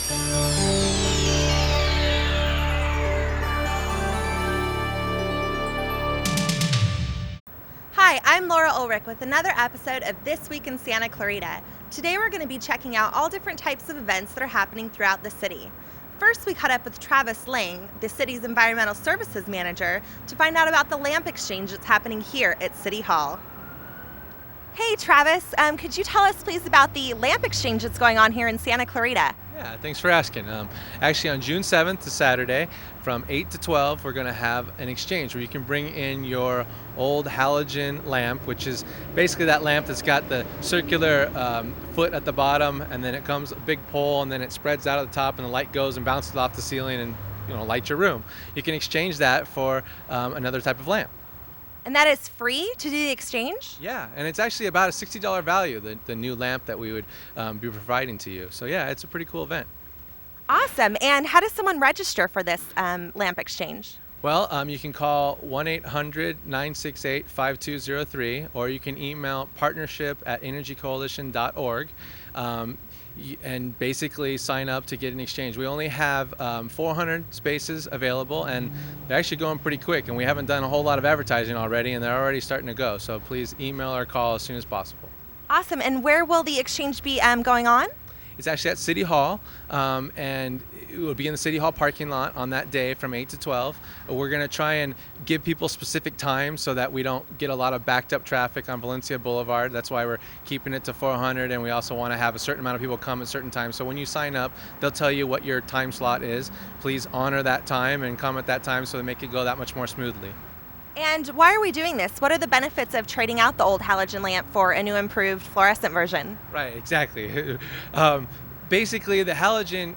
Hi, I'm Ullrich with another episode of This Week in Santa Clarita. Today we're going to be checking out all different types of events that are happening throughout the city. First, we caught up with Travis Lang, the city's environmental services manager, to find out about the lamp exchange that's happening here at City Hall. Hey Travis, could you tell us please about the lamp exchange that's going on here in Santa Clarita? Yeah, thanks for asking. Actually, on June 7th to Saturday, from 8 to 12, we're going to have an exchange where you can bring in your old halogen lamp, which is basically that lamp that's got the circular foot at the bottom, and then it comes a big pole, and then it spreads out at the top, and the light goes and bounces off the ceiling and light your room. You can exchange that for another type of lamp. And that is free to do the exchange? Yeah, and it's actually about a $60 value, the new lamp that we would be providing to you. So yeah, it's a pretty cool event. Awesome. And how does someone register for this lamp exchange? Well, you can call 1-800-968-5203, or you can email partnership@energycoalition.org. And basically sign up to get an exchange. We only have 400 spaces available, and they're actually going pretty quick, and we haven't done a whole lot of advertising already, and they're already starting to go. So please email or call as soon as possible. Awesome. And where will the exchange be going on? It's actually at City Hall, and it will be in the City Hall parking lot on that day from 8 to 12. We're going to try and give people specific times so that we don't get a lot of backed up traffic on Valencia Boulevard. That's why we're keeping it to 400, and we also want to have a certain amount of people come at certain times. So when you sign up, they'll tell you what your time slot is. Please honor that time and come at that time so they make it go that much more smoothly. And why are we doing this? What are the benefits of trading out the old halogen lamp for a new improved fluorescent version? Right, exactly. Basically, the halogen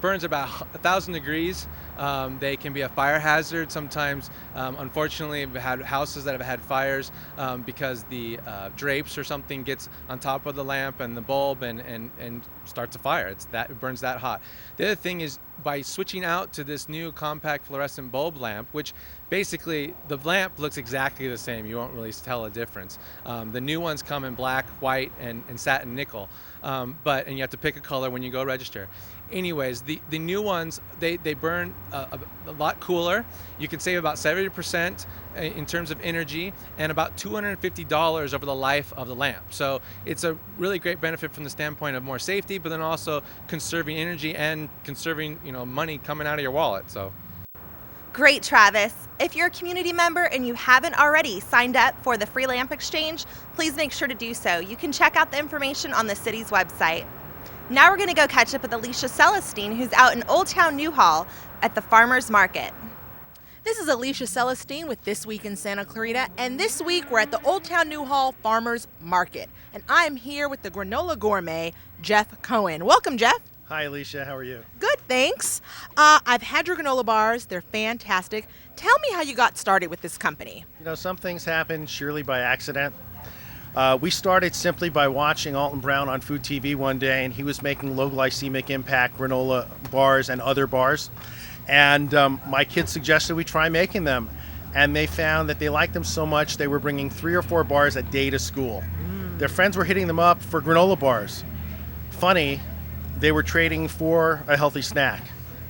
burns about 1,000 degrees. They can be a fire hazard. Sometimes, unfortunately, we've had houses that have had fires because the drapes or something gets on top of the lamp and the bulb and starts a fire. It burns that hot. The other thing is, by switching out to this new compact fluorescent bulb lamp, which basically the lamp looks exactly the same. You won't really tell a difference. The new ones come in black, white, and satin nickel, and you have to pick a color when you go register. Anyways, the new ones, they burn a lot cooler. You can save about 70% in terms of energy, and about $250 over the life of the lamp. So it's a really great benefit from the standpoint of more safety, but then also conserving energy and conserving money coming out of your wallet. So great, Travis. If you're a community member and you haven't already signed up for the free lamp exchange, please make sure to do so. You can check out the information on the city's website. Now we're going to go catch up with Alicia Celestine, who's out in Old Town Newhall at the Farmers Market. This is Alicia Celestine with This Week in Santa Clarita, and this week we're at the Old Town Newhall Farmers Market, and I'm here with the Granola Gourmet, Jeff Cohen. Welcome, Jeff. Hi, Alicia. How are you? Good, thanks. I've had your granola bars. They're fantastic. Tell me how you got started with this company. Some things happen surely by accident. We started simply by watching Alton Brown on Food TV one day, and he was making low glycemic impact granola bars and other bars. And my kids suggested we try making them. And they found that they liked them so much they were bringing 3 or 4 bars a day to school. Their friends were hitting them up for granola bars. Funny, they were trading for a healthy snack.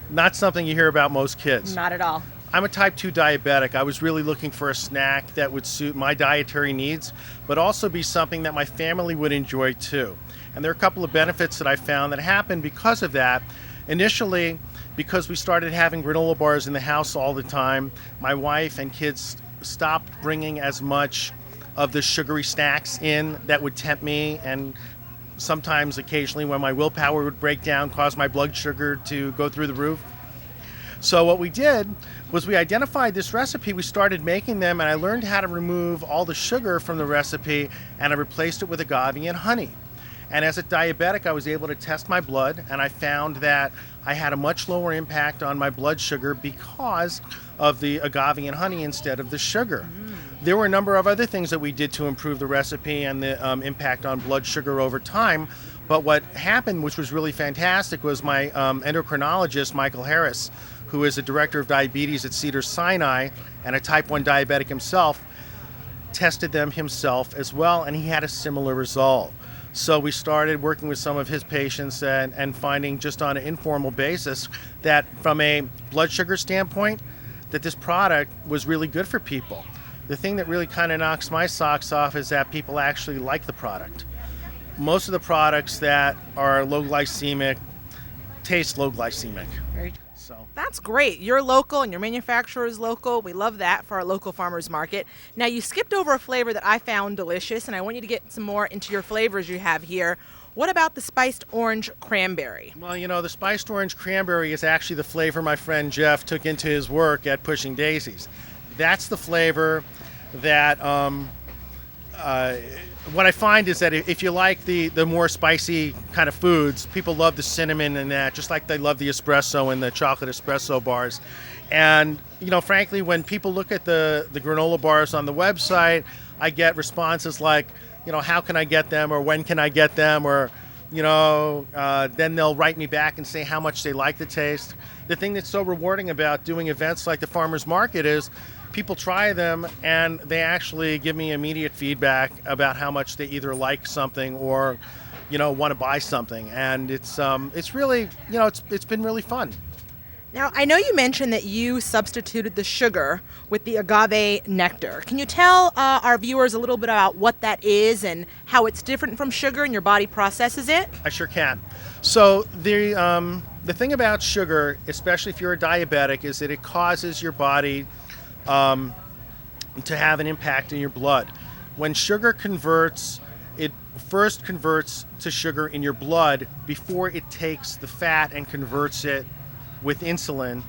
Not something you hear about most kids. Not at all. I'm a type 2 diabetic. I was really looking for a snack that would suit my dietary needs, but also be something that my family would enjoy too. And there are a couple of benefits that I found that happened because of that. Initially, because we started having granola bars in the house all the time, my wife and kids stopped bringing as much of the sugary snacks in that would tempt me, and sometimes occasionally when my willpower would break down, cause my blood sugar to go through the roof. So what we did was we identified this recipe, we started making them, and I learned how to remove all the sugar from the recipe, and I replaced it with agave and honey. And as a diabetic, I was able to test my blood, and I found that I had a much lower impact on my blood sugar because of the agave and honey instead of the sugar. There were a number of other things that we did to improve the recipe and the impact on blood sugar over time. But what happened, which was really fantastic, was my endocrinologist, Michael Harris, who is the director of diabetes at Cedars-Sinai and a type 1 diabetic himself, tested them himself as well, and he had a similar result. So we started working with some of his patients and finding just on an informal basis that from a blood sugar standpoint, that this product was really good for people. The thing that really kind of knocks my socks off is that people actually like the product. Most of the products that are low glycemic taste low glycemic. Very So That's great. You're local and your manufacturer is local. We love that for our local farmers market. Now, you skipped over a flavor that I found delicious, and I want you to get some more into your flavors you have here. What about the spiced orange cranberry? well, the spiced orange cranberry is actually the flavor my friend Jeff took into his work at Pushing Daisies. That's the flavor that what I find is that if you like the more spicy kind of foods, people love the cinnamon and that, just like they love the espresso and the chocolate espresso bars. And, frankly, when people look at the granola bars on the website, I get responses like, how can I get them, or when can I get them, or, then they'll write me back and say how much they like the taste. The thing that's so rewarding about doing events like the farmers market is people try them and they actually give me immediate feedback about how much they either like something or want to buy something, and it's really it's been really fun. Now, I know you mentioned that you substituted the sugar with the agave nectar. Can you tell our viewers a little bit about what that is and how it's different from sugar and your body processes it? I sure can. So the thing about sugar, especially if you're a diabetic, is that it causes your body to have an impact in your blood. When sugar converts, it first converts to sugar in your blood before it takes the fat and converts it with insulin.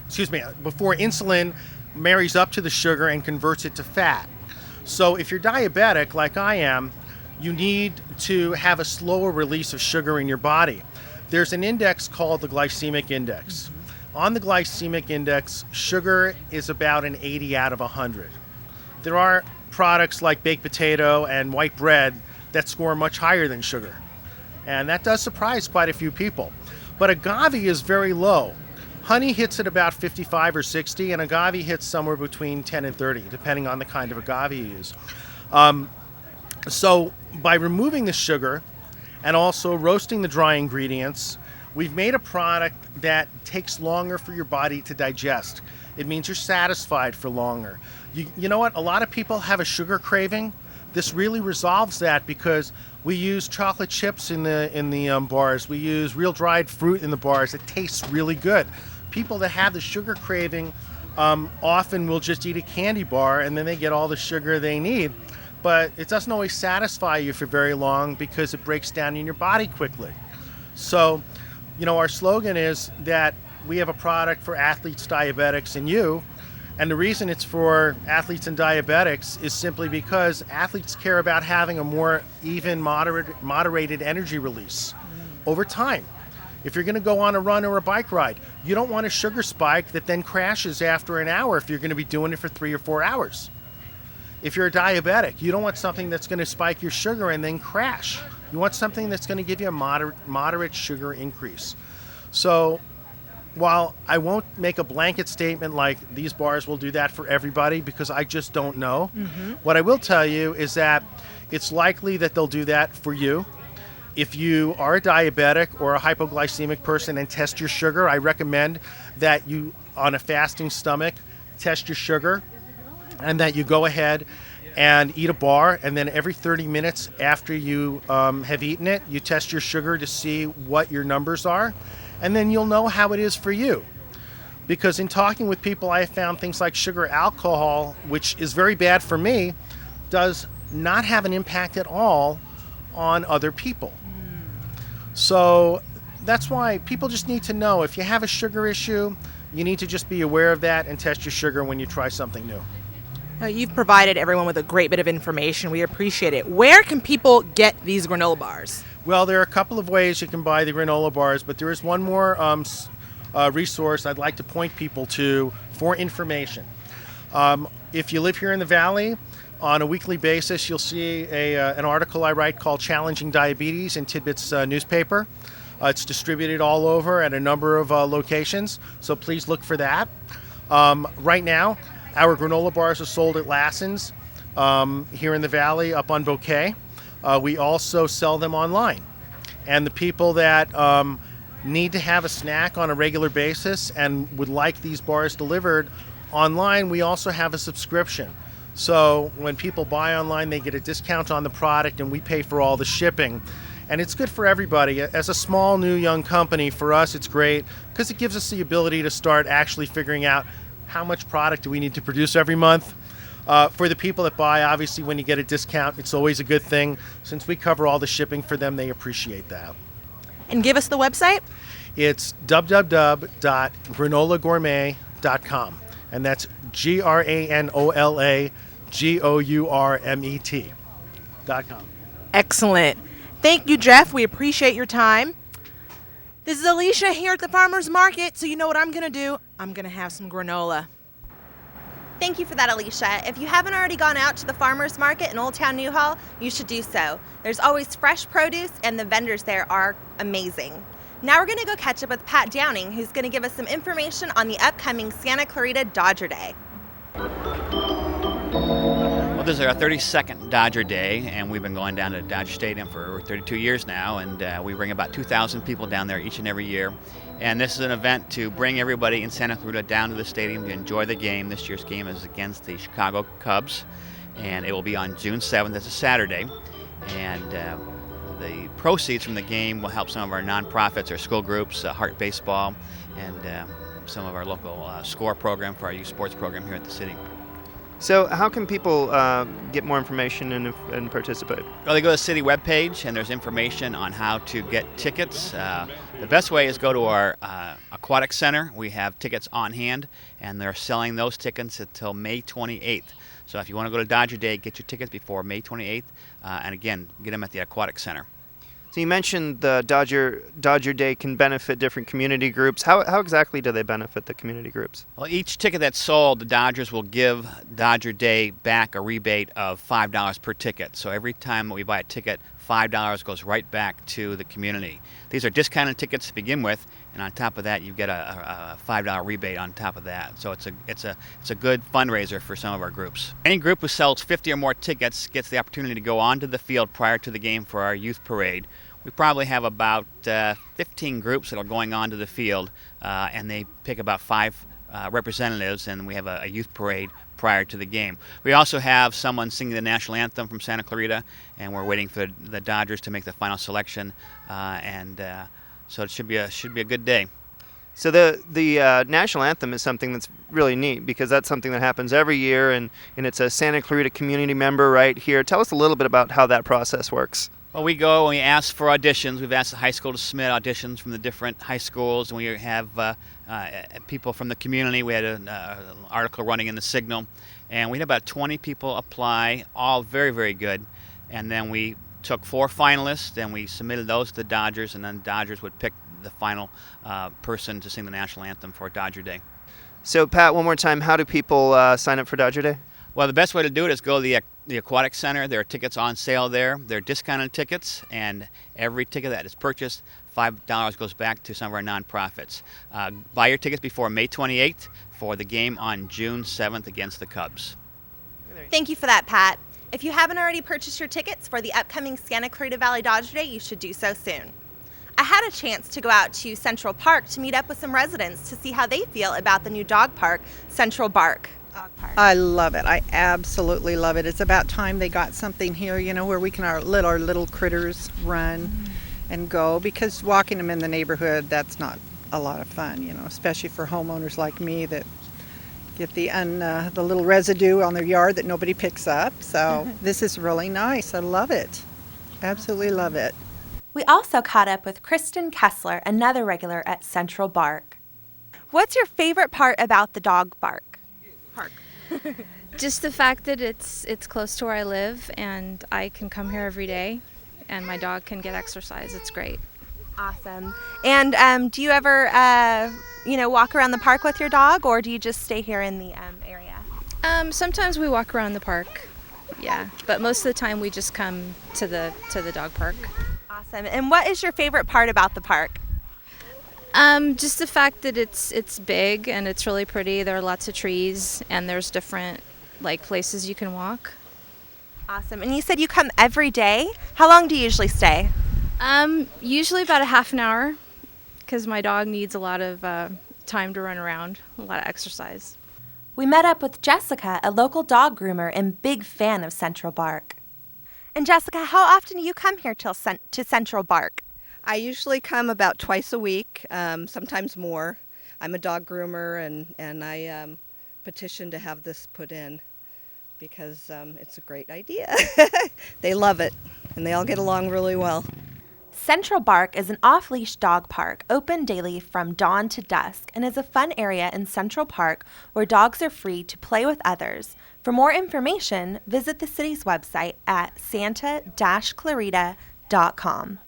Before insulin marries up to the sugar and converts it to fat. So if you're diabetic, like I am, you need to have a slower release of sugar in your body. There's an index called the glycemic index. On the glycemic index, sugar is about an 80 out of 100. There are products like baked potato and white bread that score much higher than sugar. And that does surprise quite a few people. But agave is very low. Honey hits at about 55 or 60, and agave hits somewhere between 10 and 30, depending on the kind of agave you use. So by removing the sugar and also roasting the dry ingredients, we've made a product that takes longer for your body to digest. It means you're satisfied for longer. You know what? A lot of people have a sugar craving. This really resolves that because we use chocolate chips in the bars. We use real dried fruit in the bars. It tastes really good. People that have the sugar craving often will just eat a candy bar and then they get all the sugar they need. But it doesn't always satisfy you for very long because it breaks down in your body quickly. So, our slogan is that we have a product for athletes, diabetics, and you. And the reason it's for athletes and diabetics is simply because athletes care about having a more even, moderated energy release over time. If you're going to go on a run or a bike ride, you don't want a sugar spike that then crashes after an hour if you're going to be doing it for 3 or 4 hours. If you're a diabetic, you don't want something that's going to spike your sugar and then crash. You want something that's going to give you a moderate sugar increase. So while I won't make a blanket statement like these bars will do that for everybody because I just don't know, what I will tell you is that it's likely that they'll do that for you. If you are a diabetic or a hypoglycemic person and test your sugar, I recommend that you, on a fasting stomach, test your sugar and that you go ahead and eat a bar, and then every 30 minutes after you have eaten it, you test your sugar to see what your numbers are, and then you'll know how it is for you. Because in talking with people, I have found things like sugar alcohol, which is very bad for me, does not have an impact at all on other people. So that's why people just need to know if you have a sugar issue, you need to just be aware of that and test your sugar when you try something new. You've provided everyone with a great bit of information. We appreciate it. Where can people get these granola bars? Well, there are a couple of ways you can buy the granola bars, but there is one more resource I'd like to point people to for information. If you live here in the Valley, on a weekly basis, you'll see an article I write called Challenging Diabetes in Tidbits newspaper. It's distributed all over at a number of locations, so please look for that. Right now, our granola bars are sold at Lassen's here in the Valley up on Bouquet. We also sell them online. And the people that need to have a snack on a regular basis and would like these bars delivered online, we also have a subscription. So when people buy online, they get a discount on the product and we pay for all the shipping. And it's good for everybody. As a small, new, young company, for us, it's great because it gives us the ability to start actually figuring out how much product do we need to produce every month. For the people that buy, obviously, when you get a discount, it's always a good thing. Since we cover all the shipping for them, they appreciate that. And give us the website. It's www.granolagourmet.com. And that's GranolaGourmet.com. Excellent. Thank you, Jeff. We appreciate your time. This is Alicia here at the Farmers Market, so you know what I'm going to do? I'm going to have some granola. Thank you for that, Alicia. If you haven't already gone out to the Farmers Market in Old Town Newhall, you should do so. There's always fresh produce, and the vendors there are amazing. Now we're going to go catch up with Pat Downing, who's going to give us some information on the upcoming Santa Clarita Dodger Day. Well, this is our 32nd Dodger Day, and we've been going down to Dodger Stadium for over 32 years now, and we bring about 2,000 people down there each and every year. And this is an event to bring everybody in Santa Clarita down to the stadium to enjoy the game. This year's game is against the Chicago Cubs, and it will be on June 7th. It's a Saturday, and the proceeds from the game will help some of our nonprofits, our school groups, Heart Baseball, and some of our local SCORE program for our youth sports program here at the city. So how can people get more information and participate? Well, they go to the city webpage, and there's information on how to get tickets. The best way is go to our aquatic center. We have tickets on hand, and they're selling those tickets until May 28th. So if you want to go to Dodger Day, get your tickets before May 28th, and again, get them at the aquatic center. So you mentioned the Dodger Day can benefit different community groups. How exactly do they benefit the community groups? Well, each ticket that's sold, the Dodgers will give Dodger Day back a rebate of $5 per ticket. So every time we buy a ticket, $5 goes right back to the community. These are discounted tickets to begin with, and on top of that, you get a $5 rebate on top of that. So it's a good fundraiser for some of our groups. Any group who sells 50 or more tickets gets the opportunity to go onto the field prior to the game for our youth parade. We probably have about 15 groups that are going onto the field, and they pick about 5 representatives, and we have a youth parade prior to the game. We also have someone singing the national anthem from Santa Clarita, and we're waiting for the Dodgers to make the final selection, so it should be a good day. So the national anthem is something that's really neat because that's something that happens every year, and it's a Santa Clarita community member right here. Tell us a little bit about how that process works. Well, we go and we ask for auditions. We've asked the high school to submit auditions from the different high schools, and we have people from the community. We had an article running in the Signal, and we had about 20 people apply, all very, very good. And then we took 4 finalists, and we submitted those to the Dodgers, and then Dodgers would pick the final person to sing the national anthem for Dodger Day. So, Pat, one more time, how do people sign up for Dodger Day? Well, the best way to do it is go to the Aquatic Center. There are tickets on sale there. They're discounted tickets, and every ticket that is purchased, $5 goes back to some of our nonprofits. Buy your tickets before May 28th for the game on June 7th against the Cubs. Thank you for that, Pat. If you haven't already purchased your tickets for the upcoming Santa Clarita Valley Dodger Day, you should do so soon. I had a chance to go out to Central Park to meet up with some residents to see how they feel about the new dog park, Central Bark. I love it. I absolutely love it. It's about time they got something here, where we can let our little critters run and go, because walking them in the neighborhood, that's not a lot of fun, especially for homeowners like me that get the little residue on their yard that nobody picks up. So this is really nice. I love it. Absolutely love it. We also caught up with Kristen Kessler, another regular at Central Bark. What's your favorite part about the dog park? Just the fact that it's close to where I live, and I can come here every day, and my dog can get exercise. It's great. Awesome. And do you ever, walk around the park with your dog, or do you just stay here in the area? Sometimes we walk around the park, yeah, but most of the time we just come to the dog park. Awesome. And what is your favorite part about the park? Just the fact that it's big and it's really pretty. There are lots of trees, and there's different places you can walk. Awesome. And you said you come every day. How long do you usually stay? Usually about a half an hour, because my dog needs a lot of time to run around, a lot of exercise. We met up with Jessica, a local dog groomer and big fan of Central Bark. And Jessica, how often do you come here to Central Bark? I usually come about twice a week, sometimes more. I'm a dog groomer, and I petition to have this put in because it's a great idea. They love it, and they all get along really well. Central Bark is an off-leash dog park open daily from dawn to dusk and is a fun area in Central Park where dogs are free to play with others. For more information, visit the city's website at santa-clarita.com.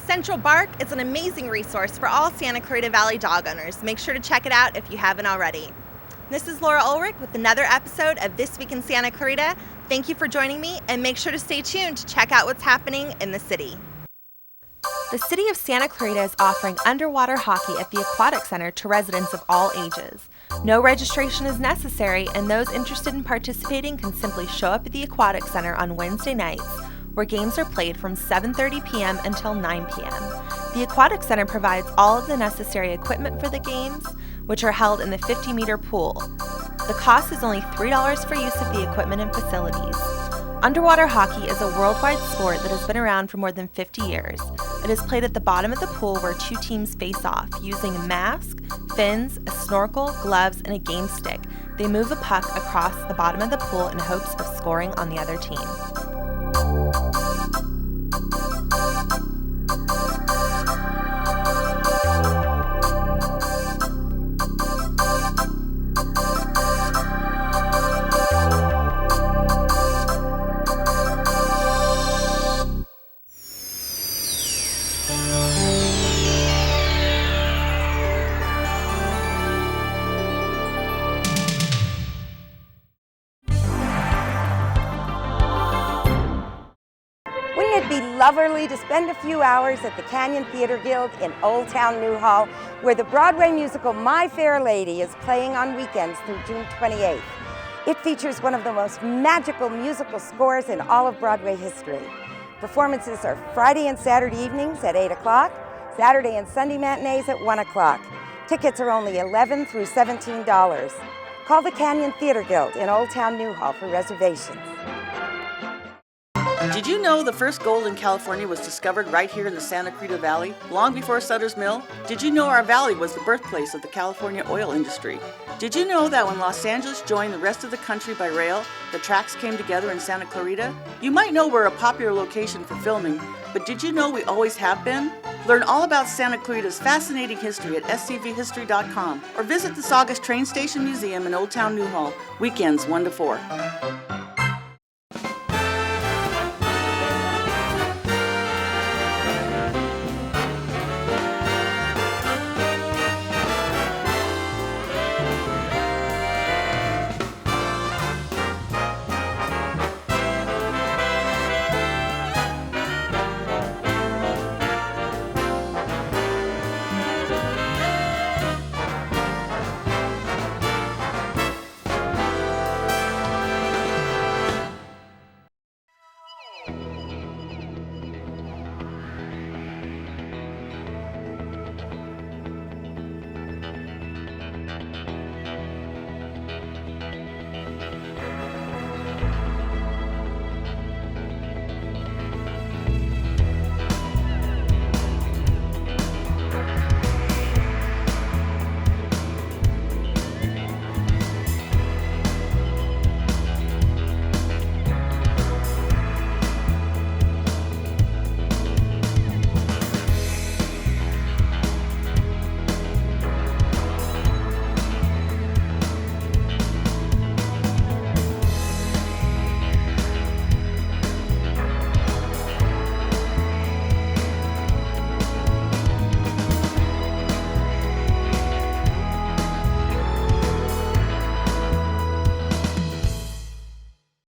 Central Bark is an amazing resource for all Santa Clarita Valley dog owners. Make sure to check it out if you haven't already. This is Laura Ullrich with another episode of This Week in Santa Clarita. Thank you for joining me, and make sure to stay tuned to check out what's happening in the city. The City of Santa Clarita is offering underwater hockey at the Aquatic Center to residents of all ages. No registration is necessary, and those interested in participating can simply show up at the Aquatic Center on Wednesday nights, where games are played from 7:30 p.m. until 9 p.m. The Aquatic Center provides all of the necessary equipment for the games, which are held in the 50-meter pool. The cost is only $3 for use of the equipment and facilities. Underwater hockey is a worldwide sport that has been around for more than 50 years. It is played at the bottom of the pool where two teams face off using a mask, fins, a snorkel, gloves, and a game stick. They move the puck across the bottom of the pool in hopes of scoring on the other team. Wouldn't it be lovely to spend a few hours at the Canyon Theater Guild in Old Town Newhall, where the Broadway musical My Fair Lady is playing on weekends through June 28th. It features one of the most magical musical scores in all of Broadway history. Performances are Friday and Saturday evenings at 8 o'clock, Saturday and Sunday matinees at 1 o'clock. Tickets are only $11 through $17. Call the Canyon Theater Guild in Old Town Newhall for reservations. Did you know the first gold in California was discovered right here in the Santa Clarita Valley, long before Sutter's Mill? Did you know our valley was the birthplace of the California oil industry? Did you know that when Los Angeles joined the rest of the country by rail, the tracks came together in Santa Clarita? You might know we're a popular location for filming, but did you know we always have been? Learn all about Santa Clarita's fascinating history at scvhistory.com or visit the Saugus Train Station Museum in Old Town Newhall, weekends 1 to 4.